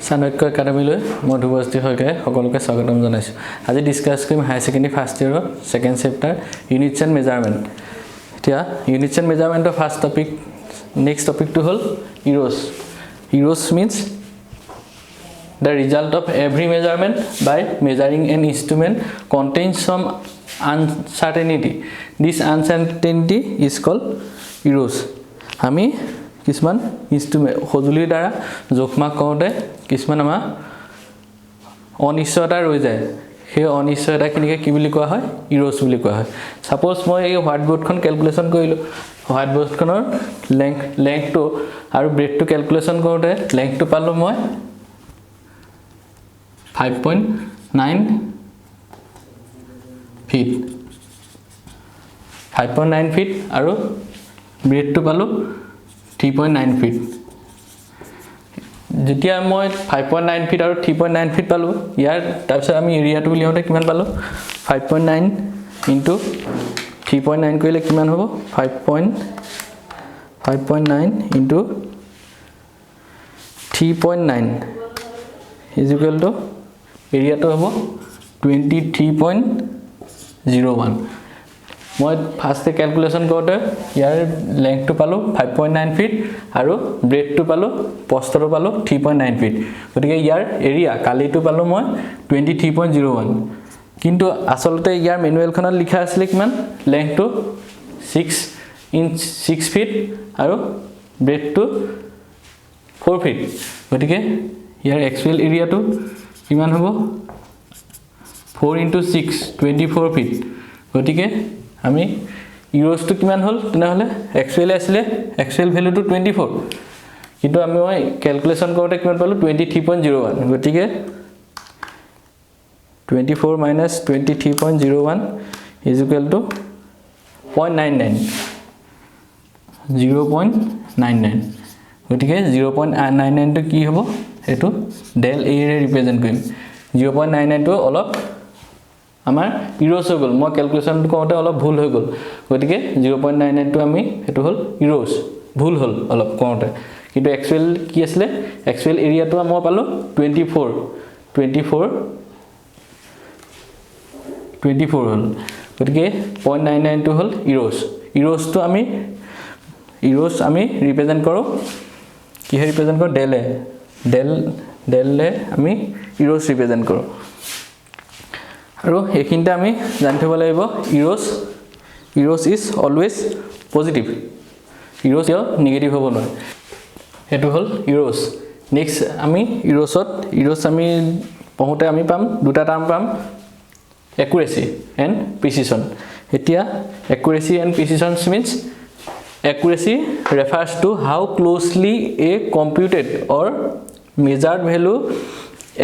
চাণক্য একাডেমিলৈ মই ধ্ৰুৱজ্যোতি শইকীয়াই সকলোকে স্বাগতম জনাইছোঁ। আজি ডিছকাছ কৰিম হায়াৰ ছেকেণ্ডেৰী ফাৰ্ষ্ট ইয়েৰৰ second chapter units and measurement. এতিয়া ইউনিটছ এণ্ড মেজাৰমেণ্টৰ ফাৰ্ষ্ট টপিক নেক্সট টপিকটো হ'ল errors. Errors means the result of every measurement by measuring an instrument contains some uncertainty. This uncertainty is called errors. আমি কিছুমান ইনস্ট্ৰুমেন্ট সজুলিৰ দ্বাৰা জোখমা কৰোঁতে কিছুমান আমাৰ অনিশ্চয়তা ৰৈ যায়। সেই অনিশ্চয়তাখিনিকে কি বুলি কোৱা হয়? ইৰ'ছ বুলি কোৱা হয়। সাপোজ মই এই হোৱাইট বোৰ্ডখন ক্যালকুলেশন কৰিলোঁ। হোৱাইট বোৰ্ডখনৰ লেংথটো আৰু ব্ৰেডটো ক্যালকুলেশন কৰোঁতে লেংথটো পালোঁ মই 5.9 feet 5.9 feet আৰু ব্ৰেডটো পালোঁ 3.9 feet। যেতিয়া মই 5.9 feet আৰু 3.9 feet পালোঁ, ইয়াৰ তাৰপিছত আমি এৰিয়াটো উলিয়াওঁতে কিমান পালোঁ? 5.9 into 3.9 কৰিলে কিমান হ'ব? 5.9 into 3.9 is equal to এৰিয়াটো হ'ব 23.01। মই ফাৰ্ষ্টে ক্যালকুলেশন কৰোঁতে ইয়াৰ লেংথটো পালোঁ 5.9 feet আৰু ব্ৰেডটো পালোঁ প্ৰস্থটো পালোঁ 3.9 feet। গতিকে ইয়াৰ এৰিয়া কালিটো পালোঁ মই 23.01। কিন্তু আচলতে ইয়াৰ মেনুৱেলখনত লিখা আছিলে কিমান? লেংথটো 6 feet আৰু ব্ৰেডটো 4 feet। গতিকে ইয়াৰ এক্সুৱেল এৰিয়াটো কিমান হ'ব? 4 into 6 24 feet। গতিকে আমি ইৰ'ছটো কিমান হ'ল? তেনেহ'লে এক্সুৱেল আছিলে, এক্সুৱেল ভ্যালুটো 24, কিন্তু আমি মই ক্যালকুলেশন কৰোঁতে কিমান পালোঁ? 23.01। গতিকে 24 minus 23.01 is equal to 0.99 0.99। গতিকে 0.99 টো কি হ'ব? এটো ডেল এ ৰে ৰিপ্ৰেজেন্ট কৰিম। 0.99 টো অলপ আমাৰ ইৰ'ছ হৈ গ'ল। মই ক্যালকুলেশন কৰোঁতে অলপ ভুল হৈ গ'ল। গতিকে 0.99 টো আমি এটো হ'ল ইৰ'ছ, ভুল হ'ল অলপ কৰোঁতে। কিন্তু এক্সুৱেল কি আছিল? এক্সুৱেল এৰিয়াটো মই পালোঁ 24 হ'ল। গতিকে 0.99 টো হ'ল ইৰ'ছ। ইৰ'ছটো আমি ৰিপ্ৰেজেন্ট কৰোঁ কিহে ৰিপ্ৰেজেন্ট কৰোঁ? ডেল আমি ইৰ'ছ ৰিপ্ৰেজেন্ট কৰোঁ। আৰু এইখিনিতে আমি জানি থব লাগিব ইৰ'ছ ইজ অলৱেজ পজিটিভ। ইৰ'ছ নেগেটিভ হ'ব নোৱাৰে। সেইটো হ'ল ইৰ'ছ। নেক্সট আমি ইৰ'ছ আমি পঢ়োঁতে আমি পাম দুটা টাৰ্ম পাম, একুৰেচি এণ্ড প্ৰিচিছন। এতিয়া accuracy and precision means accuracy refers to how closely a computed or measured value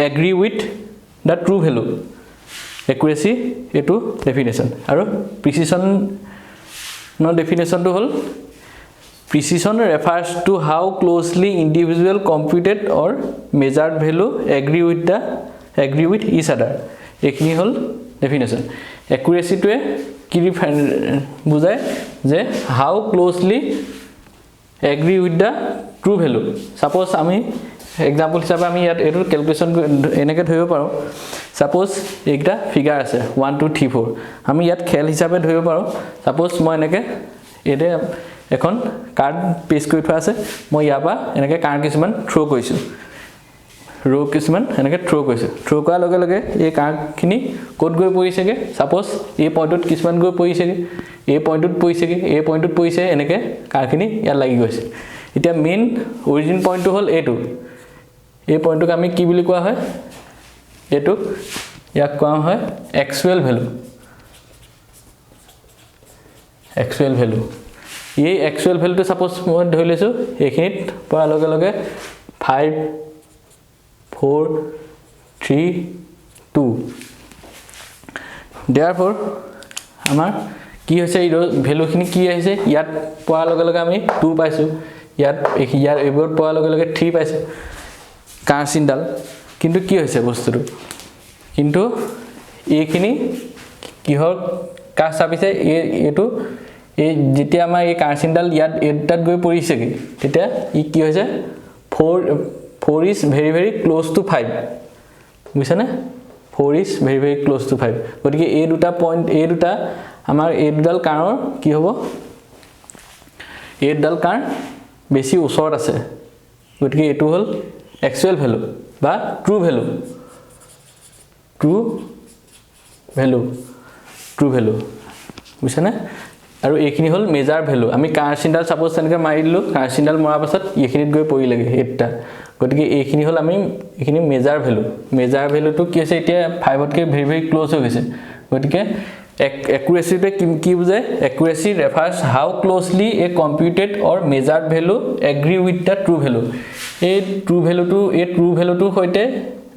agree with the true value. Accuracy etu definition aru precision no definition to hol precision refers to how closely individual computed or measured value agree with each other. Ekhini hol definition. Accuracy to কি বুজায় যে how closely agree with the true value. Suppose আমি example হিচাপে আমি ইয়াত এটো calculation এনেকে ধৰিব পাৰোঁ। সাপোজ একটা ফিগাৰ আছে 1 2 3 4। আমি ইয়াত খেল হিচাপে ধৰিব পাৰোঁ। সাপোজ মই এনেকে এতে এখন কাৰ্ড পেষ্ট কৰি থোৱা আছে, মই ইয়াৰ পৰা এনেকে কাৰ্ড কিছুমান থ্ৰো কৰিছোঁ, ৰো কিছুমান এনেকে থ্ৰো কৰিছোঁ। থ্ৰো কৰাৰ লগে লগে এই কাৰ্ডখিনি ক'ত গৈ পৰিছেগে? সাপোজ এই পইণ্টত কিছুমান গৈ পৰিছেগে, এই পইণ্টত পৰিছেগে, এই পইণ্টত পৰিছে, এনেকে কাৰ্ডখিনি ইয়াত লাগি গৈছে। এতিয়া মেইন অৰিজিন পইণ্টটো হ'ল এইটো। এই পইণ্টটোক আমি কি বুলি কোৱা হয়? এইটোক ইয়াক কোৱা হয় এক্সুৱেল ভ্যালু। এক্সুৱেল ভ্যালু এই এক্সুৱেল ভ্যালুটো সাপোজ মই ধৰি লৈছোঁ এইখিনিত পৰা লগে লগে 5 4 3 2। therefore আমাৰ কি হৈছে? এই ভ্যালুখিনি কি আহিছে? ইয়াত পোৱাৰ লগে লগে আমি 2 পাইছোঁ, ইয়াত এইবোৰত পোৱাৰ লগে লগে 3 পাইছোঁ কাৰ্চিনডাল। কিন্তু কি হৈছে বস্তুটো? কিন্তু এইখিনি কিহৰ কাজ চাপিছে? এইটো এই যেতিয়া আমাৰ এই কাৰ্চিনডাল ইয়াত এটাত গৈ পৰিছেগে, তেতিয়া ই কি হৈছে? 4 4 is very very close to 5 বুঝছে না 4 is very very close to 5 গতিকে এই দুটা পয়েন্ট এই দুটা আমাৰ এই দুডাল কাৰৰ কি হ'ব এই দুডাল কাৰ বেছি ওচৰত আছে গতিকে এটো হল actual value বা true value বুঝছে না আৰু এইখিনি হল মেজাৰ ভ্যালু আমি কাৰ চিন্ডাল সাপোজ তেনেকে মাৰি দিলো কাৰ চিন্ডাল মৰাৰ পাছত এইখিনিত গৈ পৰি লাগে এটা গতিকে এইখিনি হল আমি এইখিনি মেজাৰ ভ্যালুটো কি আছে এতিয়া 5 তকৈ very very close হৈ গৈছে গতিকে accuracy তে কি বুজায় accuracy refers how closely a computed or measured value agree with the true value এই true value টো হৈতে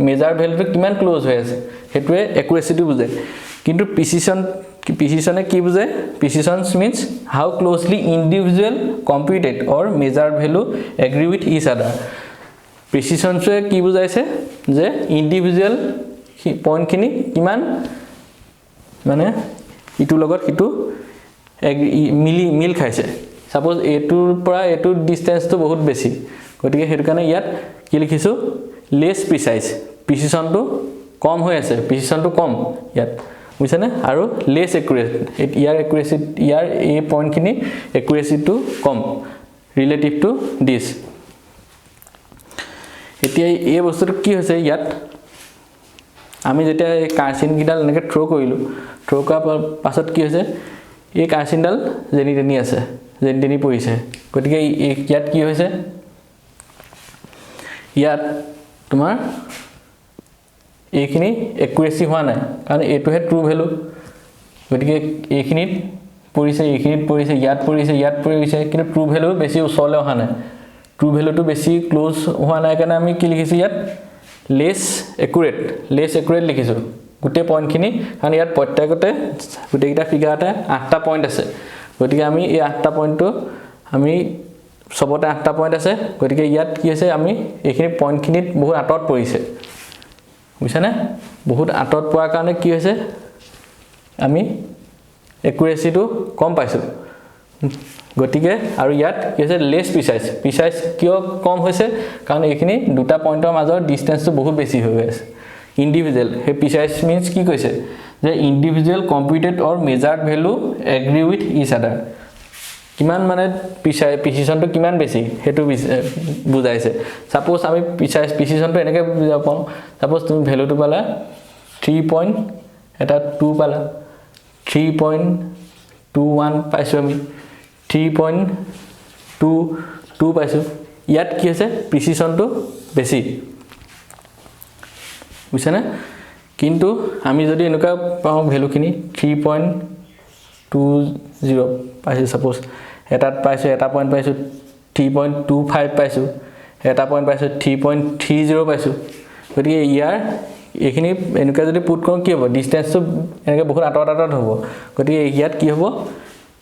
measured value টো কিমান ক্লোজ হৈ আছে হেতুৱে accuracy টো বুজায় কিন্তু precision কি বুজায় precision means how closely individual computed or measured value agree with each other precision কি বুজাইছে যে individual পইণ্ট খিনি কিমান মানে ইটো লগত ইটো মিল খাইছে সাপোজ এটোৰ পৰা এটো ডিসটেন্স তো বহুত বেছি গতিকে হেতু কাৰণে ইয়াত কি লিখিছো লেস প্ৰিসাইজ প্ৰিসিশন তো কম হৈ আছে প্ৰিসিশন তো কম ইয়াত বুঝছনে আৰু লেস একুৰেট ইয়াৰ একুৰেসি ইয়াৰ এই পইণ্ট খিনি একুৰেসি তো কম ৰিলেটিভ টু দিস এতিয়া এই বস্তুটো কি হৈছে ইয়াত আমি যেটা কাৰ্চিন গিডাল এনেকে থ্ৰো কৰিলো থ্ৰো কৰাৰ পাছত কি হৈছে এই কাৰ্চিনডাল যেনি তেনি আছে যেনি তেনি পৰিছে গতিকে ইয়াত কি হৈছে ইয়াত তোমাৰ এইখিনি একুৰেসি হোৱা নাই কাৰণ এটোহে ট্ৰু ভ্যালু গতিকে এইখিনিত পৰিছে ইয়াত পৰিছে কিন্তু ট্ৰু ভ্যালু বেছি ওচৰলৈ অহা নাই ট্ৰু ভ্যালুটো বেছি ক্লোজ হোৱা নাই কাৰণে আমি কি লিখিছো ইয়াত less accurate লিখিছো গুটে পইণ্ট খিনি কাৰণ ইয়াত প্ৰত্যেকতে গুটেকিটা ফিগাৰতে 8টা পইণ্ট আছে গতিকে আমি এই 8টা পইণ্টটো আমি সবতে 8টা পইণ্ট আছে গতিকে ইয়াত কি আছে আমি এইখিনি পইণ্ট খিনিত বহুত আটত পৰিছে বুঝছানে বহুত আটত পোৱাৰ কাৰণে কি হৈছে আমি একুৰেসিটো কম পাইছো গতিকে আৰু ইয়াত কি আছে লেস প্ৰিসাইজ কিয় কম হৈছে কাৰণ এইখিনি দুটা পইণ্টৰ মাজৰ ডিসটেন্সটো বহুত বেছি হৈ গৈছে ইন্ডিভিজুৱেল হে প্ৰিসাইজ মিন্স কি কৈছে যে individual computed or measured value agree with each other কিমান মানে প্ৰিসিশনটো কিমান বেছি হেতু বুজাইছে সাপোজ আমি প্ৰিসিশনটো এনেকে বুজা পাও সাপোজ তুমি ভ্যালুটো পালা 3 পইণ্ট এটা 2 পালা 3.21 পাইছো আমি 3.22 পাইছো ইয়াত কি আছে প্ৰিসিশনটো বেছি বুঝছানে কিন্তু আমি যদি এনেকা পাও ভ্যালু খিনি 3.20 পাইছো সাপোজ এটাত পাইছো এটা পইণ্ট পাইছো 3.25 পাইছো এটা পইণ্ট পাইছো 3.30 পাইছো গতিকে ইয়াৰ এইখিনি এনেকা যদি পুট কৰো কি হ'ব ডিসটেন্সটো এনেকে বহুত আটত হ'ব গতিকে ইয়াত কি হ'ব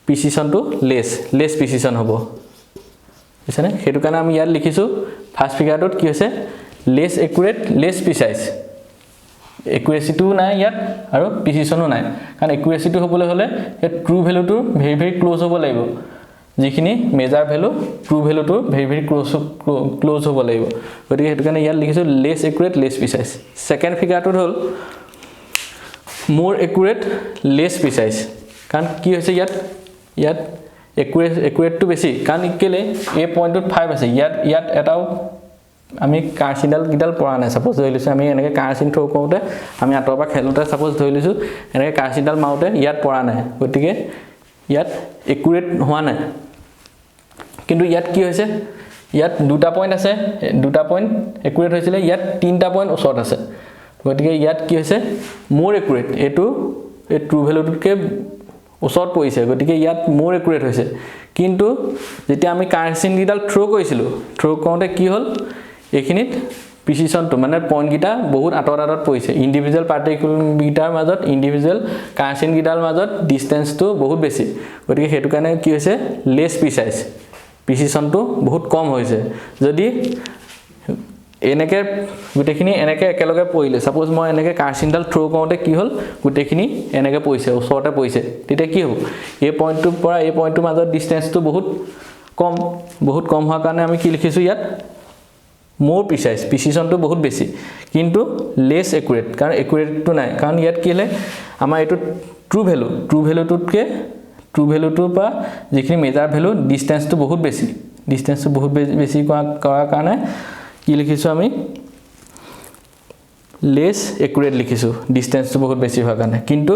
প্ৰিসিশনটো লেস প্ৰিসিশন হ'ব বুঝছানে হেতু কাৰণে আমি ইয়াত লিখিছো ফাৰ্স্ট ফিগাৰটোত কি হৈছে লেস একুৰেট লেস প্ৰিসাইজ একুৰেসিটো নাই ইয়াত আৰু প্ৰিসিশনো নাই কাৰণ একুৰেসিটো হ'বলৈ হলে এই ট্ৰু ভ্যালুটো ভেৰি ভেৰি ক্লোজ হ'ব লাগিব যিখিনি মেজাৰ ভ্যালু ট্ৰু ভ্যালুটো ভেৰি ভেৰি ক্লোজ হ'ব লাগিব গতিকে হেতু কাৰণে ইয়াত লিখিছো less accurate less precise second ফিগাৰটোত হল মোৰ একুৰেট লেস প্ৰিসাইজ কাৰণ কি হৈছে ইয়াত একুৰেটটো বেছি কাৰণ কেলে এই পইণ্টত 5 আছে ইয়াত এটাও আমি কাৰ্চিনডাল গিডাল পৰা নাই সাপোজ ধৰি লৈছো আমি এনেকে কাৰ্চিন থ্ৰো কৰোতে আমি আটৰ পৰা খেলোতে সাপোজ ধৰি লৈছো এনেকে কাৰ্চিনডাল মাউতে ইয়াত পৰা নাই গতিকে ইয়াত একুৰেট হোৱা নাই কিন্তু ইয়াত কি হৈছে ইয়াত দুটা পইণ্ট আছে দুটা পইণ্ট একুৰেট হৈছিল ইয়াত তিনটা পইণ্ট ওচৰত আছে গতিকে ইয়াত কি হৈছে মোৰ একুৰেট এটো এই ট্ৰু ভ্যালুটোকে ওচৰত পৰিছে গতিকে ইয়াত মোৰ একুৰেট হৈছে কিন্তু যেতিয়া আমি কাৰ্চিন গিডাল থ্ৰো কৰিছিলো থ্ৰো কৰোতে কি হল এইখিনিত প্ৰিসিশনটো মানে পইণ্ট গিটা বহুত আটত পৰিছে ইন্ডিভিজুৱেল পাৰ্টিকুল গিটাৰ মাজত ইন্ডিভিজুৱেল কাৰ্চিন গিডাল মাজত ডিসটেন্সটো বহুত বেছি গতিকে হেতু কাৰণে কি হৈছে লেস প্ৰিসিশনটো বহুত কম হৈছে যদি এনেকে গুটেখিনি এনেকে একেলগে পৰিলে সাপোজ মই এনেকে কাৰ্চিনডাল থ্ৰো কৰোতে কি হল গুটেখিনি এনেকে পৰিছে ওচৰতে পৰিছে তেতিয়া কি হ'ব এই পইণ্টটোৰ পৰা এই পইণ্টটোৰ মাজত ডিসটেন্সটো বহুত কম হোৱাৰ কাৰণে আমি কি লিখিছো ইয়াত more precise precision to বহুত বেছি কিন্তু less accurate কাৰণ accurate to নাই কাৰণ ইয়াত কি হলে আমাৰ এটো true value টুতকে true value tour পৰা যিখিনি মেজাৰ ভ্যালু ডিসটেন্স তো বহুত বেছি ডিসটেন্স তো বহুত বেছি কৰাৰ কাৰণে কি লিখিছো আমি less accurate লিখিছো ডিসটেন্স তো বহুত বেছি হোৱাৰ কাৰণে কিন্তু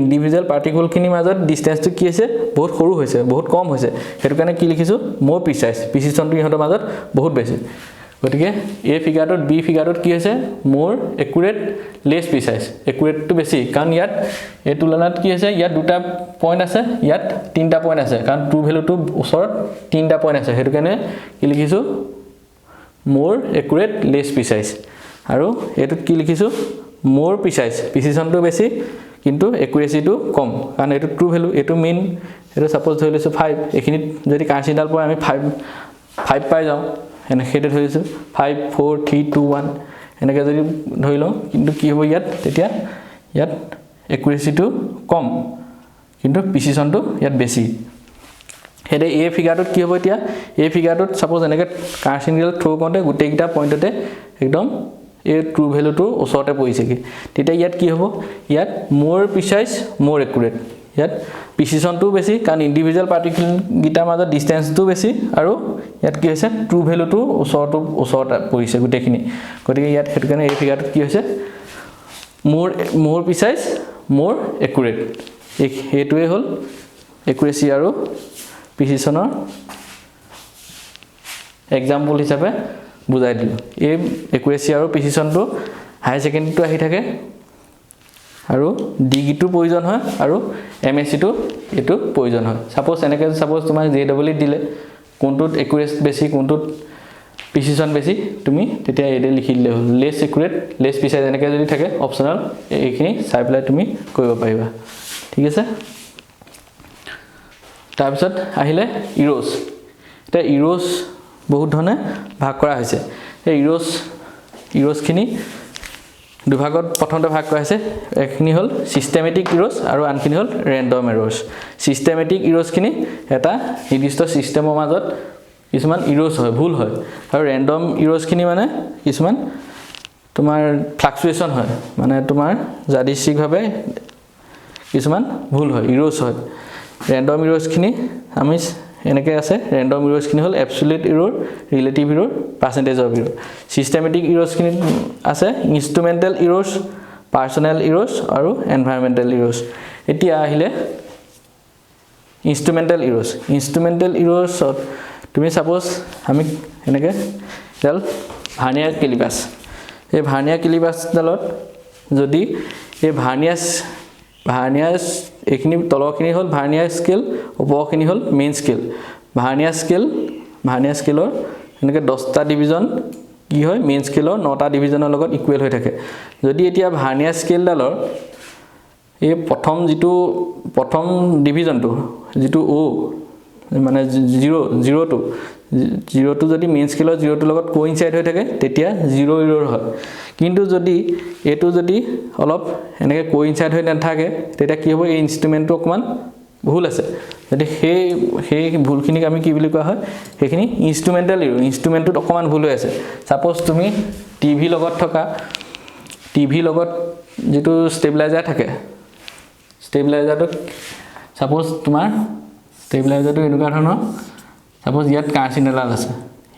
ইন্ডিভিজুয়াল পাৰ্টিকল খিনি মাজত ডিসটেন্স তো কি আছে বহুত সৰু হৈছে বহুত কম হৈছে হেতু কাৰণে কি লিখিছো more precise precision তো ইহঁতৰ মাজত বহুত বেছি গতিকে এ ফিগাৰটোত বি ফিগাৰটোত কি হৈছে more accurate less precise accurate to বেছি কাৰণ ইয়াত এই তুলনাত কি হৈছে ইয়াত দুটা পইণ্ট আছে ইয়াত তিনটা পইণ্ট আছে কাৰণ ট্ৰু ভ্যালুটো ওচৰত তিনটা পইণ্ট আছে হেতু কাৰণে কি লিখিছো more accurate less precise আৰু এটোত কি লিখিছো more precise precision to বেছি কিন্তু accuracy to কম কাৰণ এটো ট্ৰু ভ্যালু এটো মিন এটো সাপোজ ধৰি লৈছো 5 এখিনিত যদি কাৰ্চিডাল পয় আমি 5 পাই যাও এনে হেতে ধৰিছো 5 4 3 2 1 এনেকে যদি ধৰি লও কিন্তু কি হ'ব ইয়াত তেতিয়া ইয়াত accuracy to কম কিন্তু precision to ইয়াত বেছি হেতে এ ফিগাৰটোত কি হ'ব এতিয়া এ ফিগাৰটোত সাপোজ এনেকে কাৰ্চিডাল থ্ৰো কৰোতে গুটেইটা পইণ্টতে একদম এ ট্ৰু ভ্যালুটো ওচৰতে পৰিছে কি তেতিয়া ইয়াত কি হ'ব ইয়াত more precise more accurate ইয়াত precision to বেছি কাৰণ ইন্ডিভিজুয়াল পাৰ্টিকল গিটাৰ মাজত ডিসটেন্স তো বেছি আৰু ইয়াত কি হৈছে ট্ৰু ভ্যালুটো ওচৰতে পৰিছে গুটেইখিনি গতিকে ইয়াত হেতু কাৰণে এই ফিগাৰটোত কি হৈছে more precise more accurate হেতুৱে হ'ল accuracy আৰু precisionৰ এক্সাম্পল হিচাপে বুজাই দিলো এই accuracy আৰু precision তো হাই সেকেন্ডাৰী তো আহি থাকে আৰু ডিগ্ৰী তো প্ৰয়োজন হয় আৰু এমএসসি তো এটো প্ৰয়োজন হয় সাপোজ এনেকে সাপোজ তোমাৰ জেডব্লিউ দিলে কোনটোত accuracy বেছি কোনটোত precision বেছি তুমি তেতিয়া এডে লিখি দিলে হ'ল less accurate less precise এনেকে যদি থাকে অপচনাল এইখিনি চাই পেলাই তুমি কৰিব পাৰিবা ঠিক আছে তাৰ পিছত আহিলে ইৰোজ এটা ইৰোজ বহুত ধৰণে ভাগ কৰা হৈছে এই ইৰোজ খিনি দুভাগত প্ৰথমতে ভাগ কৰা হৈছে একখিনি হল সিস্টেমেটিক ইৰোজ আৰু আনখিনি হল ৰেন্ডম ইৰোজ সিস্টেমেটিক ইৰোজ খিনি এটা নিৰ্দিষ্ট সিস্টেমৰ মাজত কিছুমান ইৰোজ হয় ভুল হয় আৰু ৰেন্ডম ইৰোজ খিনি মানে কিছুমান তোমাৰ ফ্লাকচুৱেচন হয় মানে তোমাৰ যাদৃচ্ছিকভাৱে কিছুমান ভুল হয় ইৰোজ হয় ৰেন্ডম ইৰোজ খিনি আমি এনেকে আছে ৰেন্ডম ইৰোজ খিনি হল absolute error relative error percentage of error systematic errors খিনি আছে ইনস্ট্ৰুমেন্টাল ইৰোজ পাৰ্সোনেল ইৰোজ আৰু এনভায়ৰনমেন্টাল ইৰোজ এতিয়া আহিলে ইনস্ট্ৰুমেন্টাল ইৰোজ তুমি সাপোজ আমি এনেকে ডাল ভাৰ্নিয়াৰ কেলিপাছ এই ভাৰ্নিয়াৰ কেলিপাছ ডালত যদি এই ভাৰ্নিয়াৰ এখিনি তলখিনি হল ভাৰ্নিয়াৰ স্কেল ওপৰখিনি হল মেইন স্কেল ভাৰ্নিয়াৰ স্কেলৰ এনেকে 10টা ডিভিজন কি হয় মেইন স্কেলৰ 9টা ডিভিজনৰ লগত ইকুৱেল হৈ থাকে যদি এতিয়া ভাৰ্নিয়াৰ স্কেল ডালৰ এই প্ৰথম ডিভিজনটো যেটো ও মানে 0 to যদি মেইন স্কেলৰ 0 to লগত কোইনসাইড হৈ থাকে তেতিয়া 0 ইৰৰ হয় কিন্তু যদি এটো যদি অলপ এনেকে কোইনসাইড হৈ নাথাকে তেতিয়া কি হ'ব এই ইনস্ট্ৰুমেন্টটো অকমান ভুল আছে যদি সেই ভুলখিনিক আমি কি বুলি কোৱা হয় সেইখিনি ইনস্ট্ৰুমেন্টাল ইৰৰ ইনস্ট্ৰুমেন্টটো অকমান ভুল হৈ আছে সাপোজ তুমি টিভি লগত যেটো ষ্টেবিলাইজাৰ থাকে ষ্টেবিলাইজাৰটো সাপোজ তোমাৰ ষ্টেবিলাইজাৰটো এনেকুৱা ধৰণৰ সাপোজ ইয়াত কাৰ্চিডাল আছে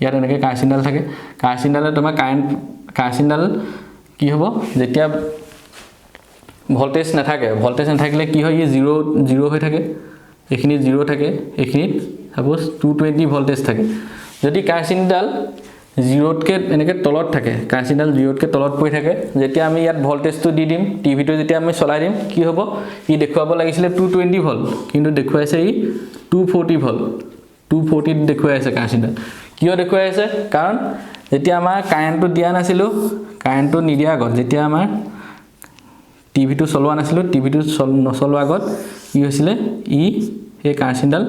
ইয়াত এনেকে কাৰ্চিডাল থাকে কাৰ্চিডালে তোমাৰ কাৰ্চিডাল কি হ'ব যেতিয়া ভোল্টেজ নাথাকিলে কি হয় ই 0 হৈ থাকে এখিনি 0 থাকে এখিনিত সাপোজ 220 ভোল্টেজ থাকে যদি কাৰ্চিডাল 0তকে এনেকে তলত থাকে কাৰ্চিডাল 0তকে তলত পৰি থাকে যেতিয়া আমি ইয়াত ভোল্টেজটো দি দিম টিভিটো যেতিয়া আমি চলাই দিম কি হ'ব ই দেখুৱাব লাগিছিল 220 ভোল্ট কিন্তু দেখুৱাইছে ই 240 ভোল্ট 240 দেখুৱাইছে কাৰ্চিডাল কিয় দেখুৱাইছে কাৰণ যেতিয়া আমাৰ কাৰেন্টটো দিয়া নাছিল কাৰেন্টটো নিদিয়া আগত যেতিয়া আমাৰ টিভিটো চলোৱা নাছিল টিভিটো নচলোৱা আগত কি হৈছিল ই এই কাৰ্চিডাল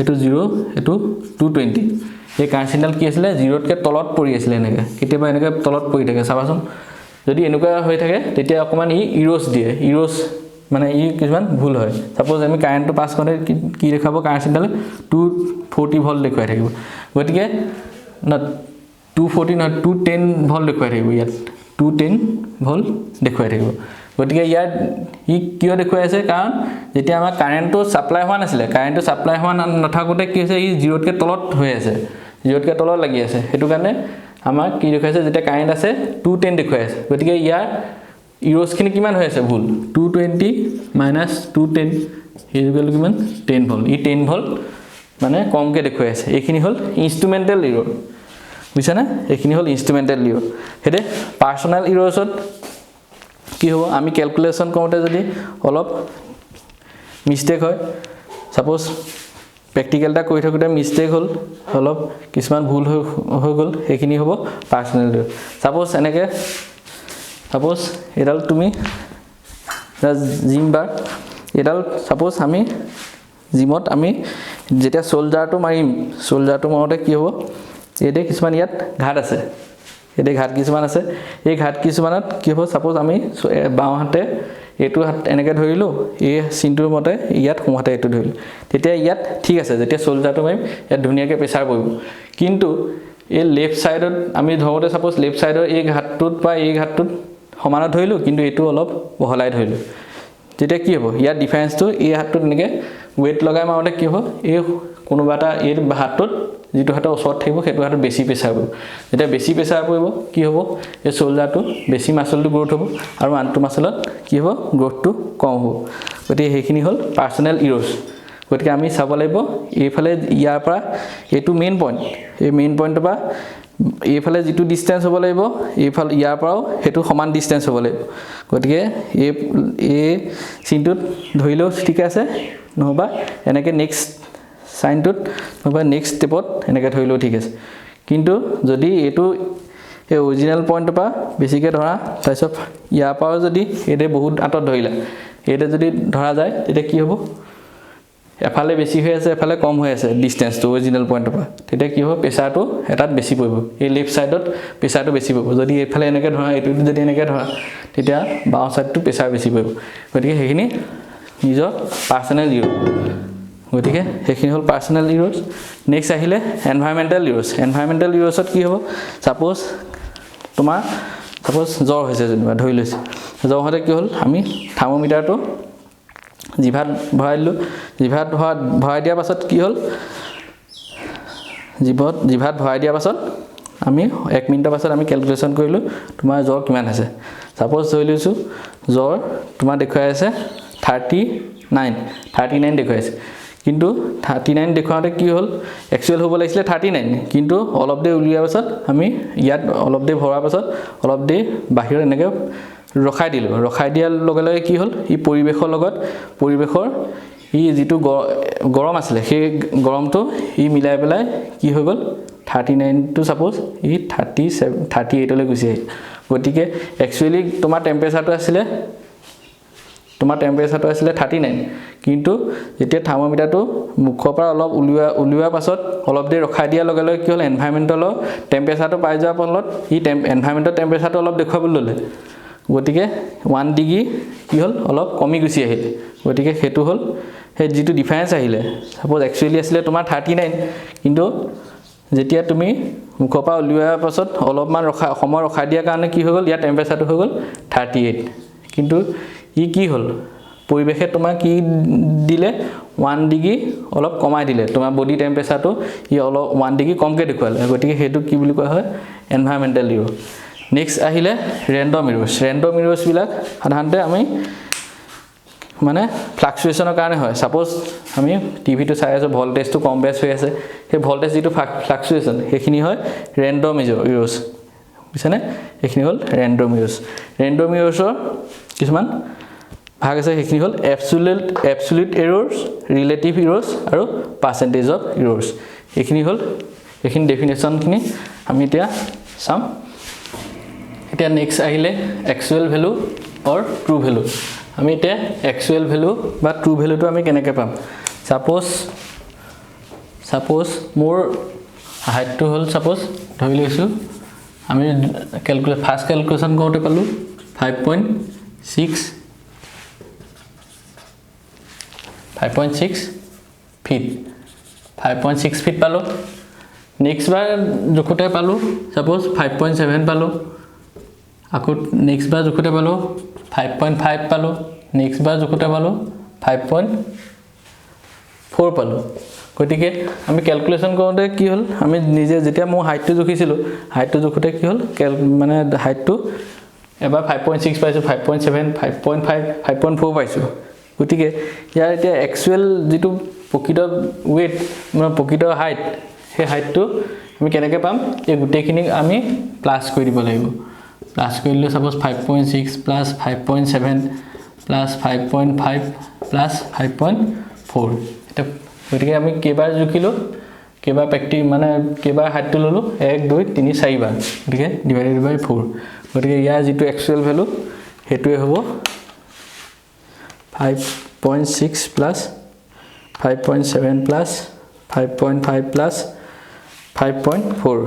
এটো 0 এটো 220 এই কাৰ্চিডাল কি আছিল 0তকে তলত পৰি আছিল এনেকে কেতিয়াবা এনেকে তলত পৰি থাকে চাবাচোন যদি এনেকুৱা হৈ থাকে তেতিয়া অকমান ই ইৰোজ দিয়ে ইৰোজ মানে ই কিছুমান ভুল হয় সাপোজ আমি কাৰেন্টটো পাস কৰে কি দেখাব কাৰ্চিডাল 240 ভোল্ট দেখুৱাই থাকিব গতিকে 240 নহয় 210 ভোল্ট দেখুৱাই থাকিব ইয়াত 210 ভোল্ট দেখুৱাই থাকিব গতিকে ইয়াত ই কিয় দেখুৱাই আছে কাৰণ যেতিয়া আমাৰ কাৰেণ্টটো সাপ্লাই হোৱা নাছিলে কাৰেণ্টটো সাপ্লাই হোৱা নাথাকোতে কি হৈছে ই 0 তকৈ তলত হৈ আছে 0 তকৈ তলত লাগি আছে হেতু কাৰণে আমাক কি দেখুৱাইছে যেতিয়া কাৰেণ্ট আছে 210 দেখুৱাই আছে গতিকে ইয়াৰ ইউৰোছ খিনি কিমান হৈ আছে ভুল 220 - 210 ইকুৱেল কিমান 10 ভোল্ট ই 10 ভোল্ট মানে কমকে দেখুৱাই আছে এইখিনি হল ইনস্ট্ৰুমেন্টেল ইৰৰ বুঝছা না এইখিনি হল ইনস্ট্ৰুমেন্টেল ইৰৰ হেতে পাৰ্সোনাল ইৰছত কি হ'ব আমি ক্যালকুলেশন কৰোতে যদি অলপ মিস্টেক হয় সাপোজ প্ৰ্যাকটিক্যালটা কৰি থাকোতে মিস্টেক হল অলপ কিছুমান ভুল হৈ গল এইখিনি হ'ব পাৰ্সোনাল ইৰৰ সাপোজ এনেকে সাপোজ এডাল তুমি জিম বাৰ এডাল সাপোজ আমি জিমত আমি যেতিয়া সোলজাৰটো মাৰিম সোলজাৰটো মাৰোতে কি হ'ব এডে কিছুমান ইয়াত ঘাট আছে এডে ঘাট কিছুমান আছে এই ঘাট কিছুমানত কি হ'ব সাপোজ আমি বাও হাতে এটো হাত এনেকে ধৰিলো এই সিনটোৰ মতে ইয়াত সোমাতে এটো ধৰিলো তেতিয়া ইয়াত ঠিক আছে যেতিয়া সোলজাৰটো মাৰিম ইয়াত ধুনিয়াকে প্ৰেসাৰ পৰিব কিন্তু এই লেফট সাইডত আমি ধৰোতে সাপোজ লেফট সাইডৰ এই ঘাটটোত বা এই ঘাটটোত সমানত ধৰিলো কিন্তু এটো অলপ বহলাই ধৰিলো তেতিয়া কি হ'ব ইয়াৰ ডিফাৰেন্সটো এই হাতটোত এনেকে ওয়েট লগাই মাৰতে কি হ'ব এই কোনোবাটা এই হাতটোত যেটো হাতৰ ওচৰত থাকিব হেতু হাতত বেছি প্ৰেসাৰ পৰিব যেতিয়া বেছি প্ৰেসাৰ পৰিব কি হ'ব এই সোলজাৰটো বেছি মাসলটো গ্ৰোথ হ'ব আৰু আনটো মাসলত কি হ'ব গ্ৰোথটো কম হ'ব গতিকে হেখিনি হল পাৰ্সোনাল ইৰছ গতিকে আমি চাব লাগিব এইফালে ইয়াৰ পৰা এটো মেইন পইণ্ট এই মেইন পইণ্টৰ পৰা এইফালে যেটো ডিসটেন্স হ'ব লাগিব এইফালে ইয়াৰ পৰাও হেতু সমান ডিসটেন্স হ'ব লাগিব গতিকে এই সিনটোত ধৰিলো ঠিক আছে নহবা এনেকে নেক্সট সাইনটোত নহবা নেক্সট স্টেপত এনেকে ধৰিলো ঠিক আছে কিন্তু যদি এটো এই অৰিজিনাল পইণ্টৰ পৰা বেছিকে ধৰা তাৰছত ইয়াৰ পৰা যদি এতে বহুত আতত ধৰিলা এতে যদি ধৰা যায় তেতিয়া কি হ'ব এফালে বেছি হৈ আছে এফালে কম হৈ আছে ডিসটেন্সটো অৰিজিনাল পইণ্টৰ পৰা তেতিয়া কি হ'ব প্ৰেসাৰটো এটাত বেছি পৰিব এই লেফট সাইডত প্ৰেসাৰটো বেছি পৰিব যদি এফালে এনেকে ধৰা এটো যদি এনেকে ধৰা তেতিয়া বাও সাইডটো প্ৰেসাৰ বেছি পৰিব গতিকে হেখিনি নিজৰ পাৰ্সোনাল ইৰছ গতিকে হেখিনি হল পাৰ্সোনাল ইৰছ নেক্সট আহিলে এনভায়ৰনমেন্টাল ইৰছত কি হ'ব সাপোজ তোমাৰ সাপোজ জ্বৰ হৈছে যেনিবা ধৰি লৈছে জ্বৰ হতে কি হল আমি থাৰ্মোমিটাৰটো জিভাত ভৰাইলো জিভাত ভৰাই দিয়া পাছত কি হল জিভাত ভৰাই দিয়া পাছত আমি 1 মিনিটৰ পাছত আমি ক্যালকুলেশন কৰিলো তোমাৰ জ্বৰ কিমান আছে সাপোজ ধৰি লৈছো জ্বৰ তোমাৰ দেখুৱাই আছে 39 দেখুৱাই আছে কিন্তু 39 দেখুৱাতে কি হল একচুয়াল হ'ব লাগিছিল 39 কিন্তু অলপ দে উলিয়াৰ পাছত আমি ইয়াত অলপ দে ভৰাৰ পাছত অলপ দে বাহিৰত এনেকে ৰখাই দিলো ৰখাই দিয়াৰ লগে লগে কি হল ই পৰিবেশৰ লগত পৰিবেশৰ ই যেটো গৰম আছিল সেই গৰমটো ই মিলাই পেলাই কি হৈ গল 39 টু সাপোজ ই 38 লৈ গুছি আহিল গতিকে একচুয়ালি তোমাৰ টেম্পাৰেচাৰটো আছিল 39 কিন্তু যেতিয়া থাৰ্মোমিটাৰটো মুখৰ পৰা অলপ উলিওৱাৰ পাছত অলপ দে ৰখাই দিয়াৰ লগে লগে কি হল এনভায়ৰনমেন্টৰ টেম্পাৰেচাৰটো পাই যোৱাৰ ফলত ই এনভায়ৰনমেন্টৰ টেম্পাৰেচাৰটো অলপ দেখুৱাবলৈ ললে গতিকে 1 ডিগ্ৰী কি হল অলপ কমি গুছি আহিল গতিকে হেতু হল হে যেটো ডিফাৰেন্স আহিলে সাপোজ একচুয়ালি আছিল তোমাৰ 39 কিন্তু যেতিয়া তুমি মুখৰ পৰা উলিওৱাৰ পাছত অলপমান সময় ৰখাই দিয়াৰ কাৰণে কি হৈ গল ইয়াৰ টেম্পাৰেচাৰটো হৈ গল 38 কিন্তু ই কি হল পৰিবেশে তোমাক কি দিলে 1 ডিগ্ৰী অলপ কমাই দিলে তোমাৰ বডি টেম্পাৰেচাৰটো ই অলপ 1 ডিগ্ৰী কমকে দেখুৱালে গতিকে হেতু কি বুলি কোৱা হয় এনভায়ৰনমেন্টাল ইৰছ নেক্সট আহিলে ৰেন্ডম ইৰছ বিলাক সাধাৰণতে আমি মানে ফ্লাকচুৱেচনৰ কাৰণে হয় সাপোজ আমি টিভিটো চাই আছো ভোল্টেজটো কম বেছ হৈ আছে সেই ভোল্টেজ যেটো ফ্লাকচুৱেচন হেখিনি হয় ৰেন্ডম ইৰছ বুজিছানে হেখিনি হল ৰেন্ডম ইৰছৰ কিছুমান ভাগ আছে হেখিনি হল এবসলিউট এৰৰ্ছ ৰিলেটিভ এৰৰ্ছ আৰু পাৰ্সেন্টেজ অফ এৰৰ্ছ হেখিনি হল হেখিনি ডেফিনেশন খিনি আমি এতিয়া চাম এতিয়া নেক্সট আহিলে actual value or true value আমি এতিয়া একচুৱেল ভ্যালু বা ট্ৰু ভ্যালুটো আমি কেনেকৈ পাম সাপোজ মোৰ হাইটটো হল সাপোজ ধৰি লৈছো আমি ফাৰ্স্ট ক্যালকুলেশন কৰোতে পালো 5.6 ফিট 5.6 ফিট পালো নেক্সট বাৰ জোখতে পালো সাপোজ 5.7 পালো আকৌ নেক্সট বাৰ জোখতে পালো 5.5 পালো নেক্সট বাৰ জোখতে পালো 5.4 পালো গতিকে আমি ক্যালকুলেশন কৰোতে কি হল আমি নিজে যেতিয়া মই হাইটটো জুখিছিলো হাইটটো জুখতে কি হল মানে হাইটটো এবাৰ 5.6 পাইছো 5.7 5.5 5.4 পাইছো গতিকে ইয়াৰ এতিয়া এক্চুয়াল যেটো প্ৰকৃত weight মানে প্ৰকৃত হাইট হে হাইটটো আমি কেনেকৈ পাম এই গুটেখিনি আমি প্লাস কৰি দিব লাগিব প্লাস কৰিলে সাপোজ 5.6 প্লাস 5.7 প্লাস 5.5 প্লাস 5.4 এটা গতিকে আমি কেবাৰ জুখিলো কেবাৰ প্ৰ্যাকটিস মানে কেবাৰ হাইটটো ললো 1 2 3 4 বাৰ গতিকে ডিভাইডেড বাই 4 গতিকে ইয়াৰ যেটো একচুয়াল ভ্যালু হেতুৱে হ'ব 5.6 plus 5.7 plus 5.5 plus 5.4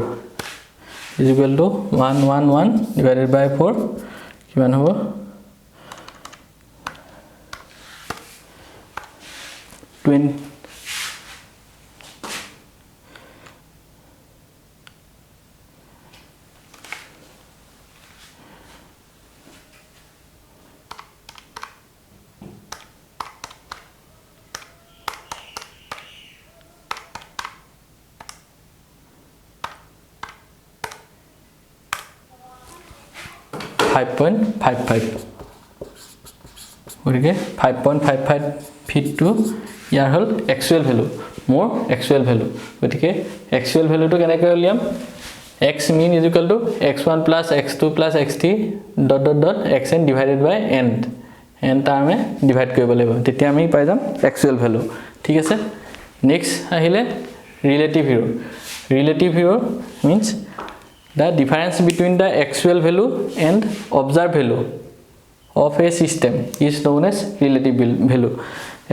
is equal to 111 divided by 4 কিমান হ'ব 20 5.55 গতিকে 5.55 feet to year hall actual value more actual value গতিকে actual value to কেনেকৈ উলিয়াম x mean is equal to x1 plus x2 plus x3 dot dot dot xn divided by n n টাৰ্মে divide কৰিব লাগিব তেতিয়া আমি পাই যাম actual value ঠিক আছে নেক্সট আহিলে relative error means the difference between the actual value and observed value of a system is known as relative value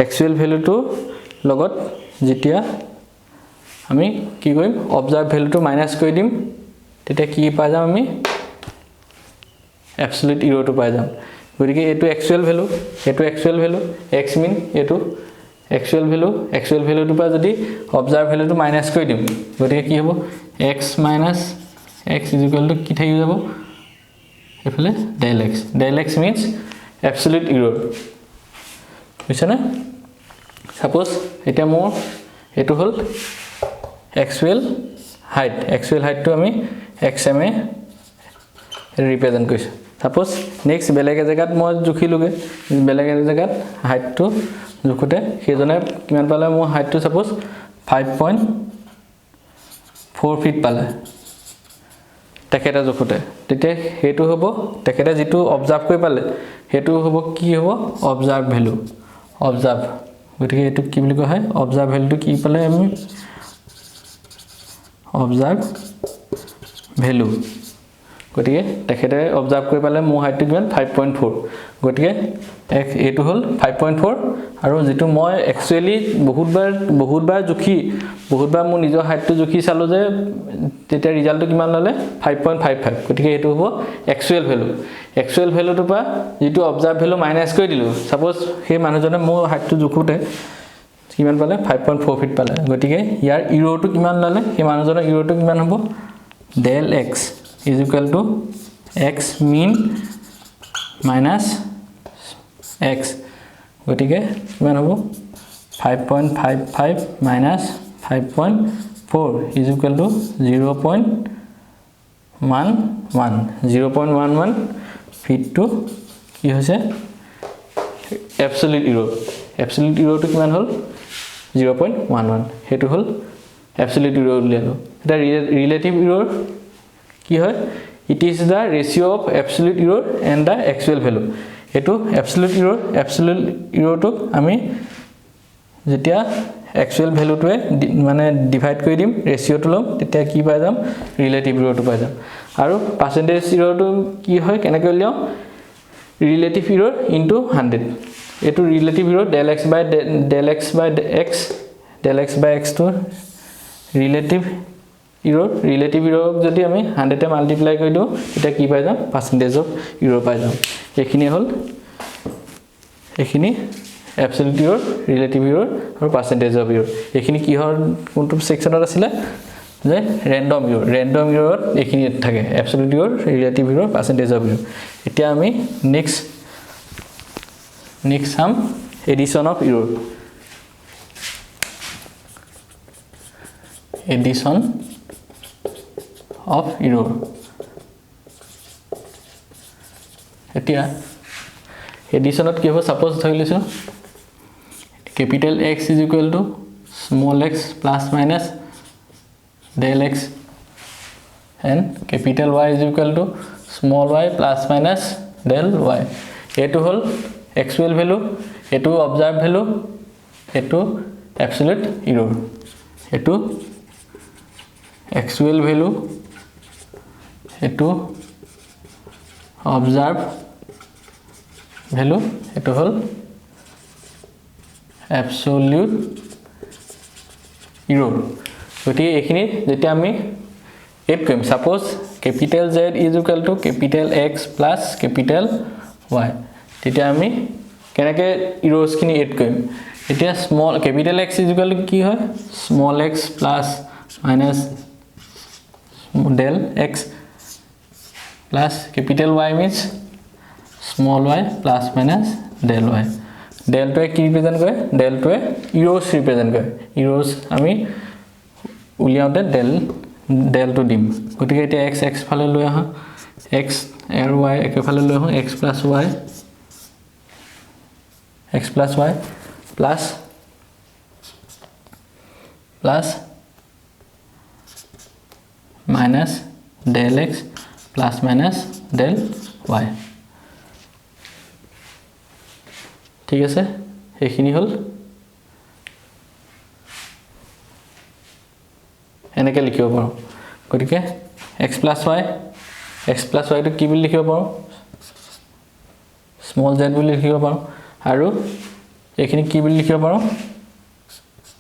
actual value to লগত যেতিয়া আমি কি কৰিম observed value to minus কৰি দিম তেতিয়া কি পাই যাম আমি absolute error to পাই যাম গতিকে এটো actual value x mean এটো actual value to পা যদি observed value to minus কৰি দিম গতিকে কি হ'ব x minus x is equal to কি থাকি যাব এফালে del x means absolute error বুঝছ না suppose এটা মোৰ এটো হল actual height to আমি xm এ ৰিপ্ৰেজেন্ট কৰিছো suppose next বেলেগ জায়গাত মই জুখিলুগে বেলেগ জায়গাত height to জুখতে সেইজনে কিমান পালে মোৰ height to suppose 5.4 feet পালে তেখেতে জুখতে তেতিয়া হেতু হ'ব তেখেতে যেটো অবজার্ভ কৰি পালে হেতু হ'ব কি হ'ব অবজাৰ্ভ ভ্যালু অবজাৰ্ভ গতিকে এটো কি বুলি কোৱা হয় অবজাৰ্ভ ভ্যালুটো কি পালে আমি অবজাৰ্ভ ভ্যালু গতিকে তেখেতে অবজাৰ্ভ কৰি পালে মোৰ হাইটটো কিমান 5.4 গতিকে এটো হল 5.4 আৰু যেটো মই একচুয়ালি বহুতবাৰ জুখি বহুতবাৰ মোৰ নিজৰ হাইটটো জুখি চালো যে তেতিয়া ৰিজাল্টটো কিমান ললে 5.55 গতিকে এটো হ'ব একচুয়াল ভ্যালু তো পা যেটো অবজার্ভ ভ্যালু মাইনাস কৰি দিলো সাপোজ সেই মানুহজনে মোৰ হাইটটো জুখোতে কিমান পালে 5.4 ফিট পালে গতিকে ইয়াৰ ইৰৰটো কিমান ললে সেই মানুহজনৰ ইৰৰটো কিমান হ'ব del x is equal to x mean minus x গতিকে কিমান হ'ব 5.55 minus 5.4 is equal to 0.11 feet to কি হৈছে absolute error to কিমান হল 0.11 হেতু হল absolute error উলিয়ালো এটা relative error কি হয় it is the ratio of absolute error and the actual value এটো absolute error to আমি যেতিয়া actual value টোৱে মানে ডিভাইড কৰি দিম ৰেশিও টো লম তেতিয়া কি পাই যাম relative error টো পাই যাম আৰু percentage error টো কি হয় কেনেকৈ উলিয়াম relative error into 100 এটো relative error del x by x to relative error যদি আমি 100 এ মাল্টিপ্লাই কৰি দিও এটা কি পাই যাম percentage of error পাই যাম এখিনি absolute error relative error আৰু percentage of error এখিনি কি হল কোনটো সেকশনত আছিল যে ৰেণ্ডম ইৰৰত এইখিনি থাকে absolute error relative error percentage of error এতিয়া আমি নেক্সট চাম addition of error addition of error এতিয়া এডিশনত কি হ'ব সাপোজ ধৰি লৈছো capital X is equal to small x plus minus del x and capital Y is equal to small y plus minus del y etu hol actual value etu observed value etu absolute error etu actual value etu observed value etu hol absolute error গতি এখিনি যেতিয়া আমি add কৰিম suppose capital Z is equal to capital X plus capital Y তেতিয়া আমি কেনেকৈ errors খিনি add কৰিম এতিয়া small capital X is equal to কি হয় small x plus minus del x plus capital Y means small y plus minus del y del to কি represent কৰে del to errors ৰিপ্ৰেজেন্ট কৰে errors আমি উলিয়াওতে del to দিম গতিকে এটা x ফালে লৈ আহা x আৰু y একেফালে লৈ আহা x plus y plus minus del x plus minus del y ঠিক আছে এইখিনি হল এনেকৈ লিখিব পাৰো গতিকে x plus y টো কি বুলি লিখিব পাৰো স্মল z বুলি লিখিব পাৰো আৰু এইখিনি কি বুলি লিখিব পাৰো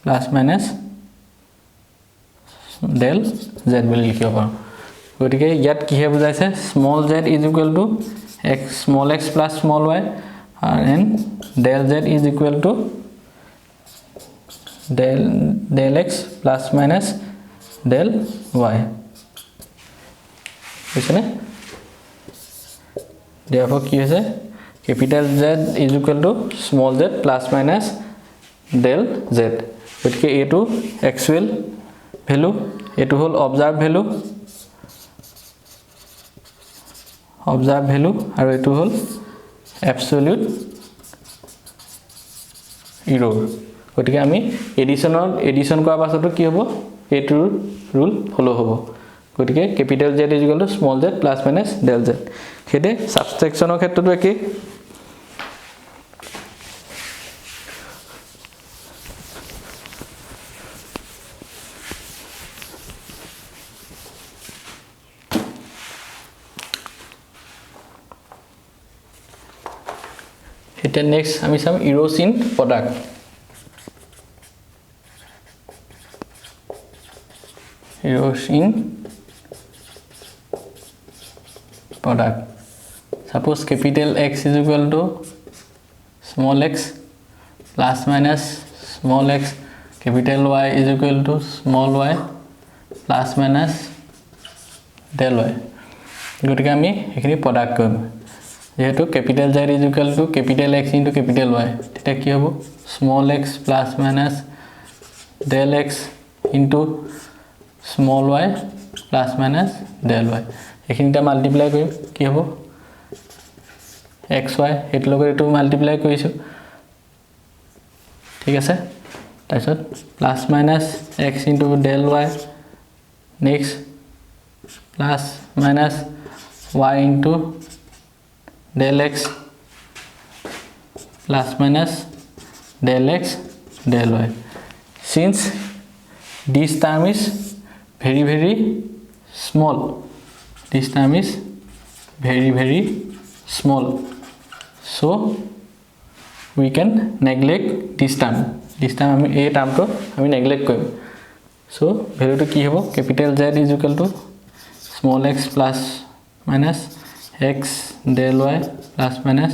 প্লাস মাইনাস del z বুলি লিখিব পাৰো গতিকে ইয়াত কি হে বুজাইছে small z is equal to x small x plus small y and del z is equal to del x plus minus del y বুঝছেনে therefore কি হৈছে capital Z is equal to small z plus minus del z গতিকে এটো actual value এটো হল observed value আৰু এটো হল absolute error গতিকে আমি edition কৰাৰ পাছতো কি হ'ব এটো রুল ফলো হ'ব গতিকে capital Z is equal to small z plus minus del z হেতে সাবট্ৰেকশনৰ ক্ষেত্ৰটো একে হেতে নেক্সট আমি চাম errors in product errors in product suppose capital X is equal to small x plus minus small x capital Y is equal to small y plus minus del y গতিকে আমি এখিনি product কৰিম যেহেতু capital Z is equal to capital X into capital Y তেতিয়া কি হ'ব small x plus minus del x into small y plus minus del y এখিনিটা multiply কৰিম কি হ'ব xy এট লগত এটো মাল্টিপ্লাই কৰিছো ঠিক আছে তাৰপিছত plus minus x into del y next plus minus y into del x plus minus del x del y since this term is very small this term is very small so we can neglect this term আমি এই টার্মটো আমি neglect কৰিম so ভ্যালুটো কি হ'ব capital Z is equal to small x plus minus x del y plus minus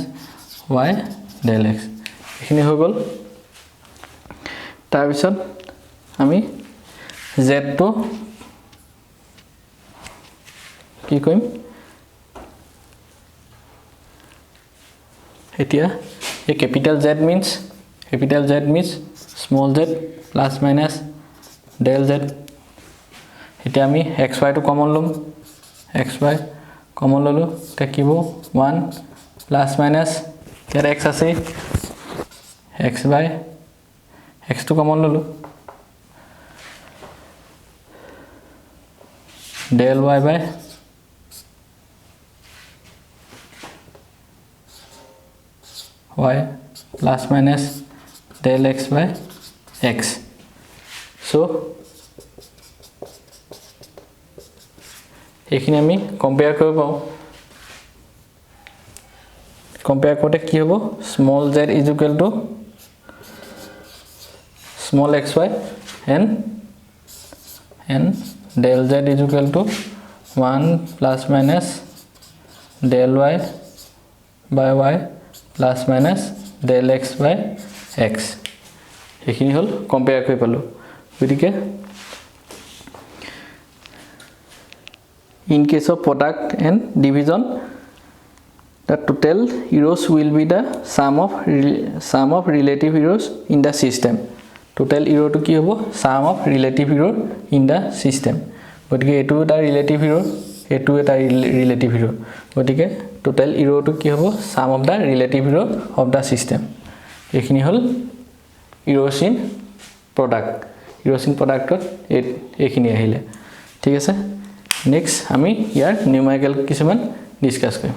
y del x এখিনি হৈ গল তাৰ পিছত আমি z টো কি কৰিম এতিয়া এই capital Z means small z plus minus del z এতিয়া আমি xy টো কমন লম xy কমন ললো থাকিব 1 plus minus ইয়াৰ x আছে xy x টো কমন ললো del y by y plus minus del x by x so এইখিনি আমি কম্পেয়াৰ কৰিব পাও কম্পেয়াৰ করতে কি হবো small z is equal to small xy and del z is equal to 1 plus minus del y by y plus minus del x by x এইখিনি হল compare কৰি পালো গতিকে in case of product and division the total errors will be the sum of relative errors in the system total error to ki hobo sum of relative error in the system gotike etu ta relative error etu eta relative error gotike total error to ki hobo sum of the relative error of the system ekhini hol errors in product ekhini ahile thik ase next ami yar numerical kisuman discuss korim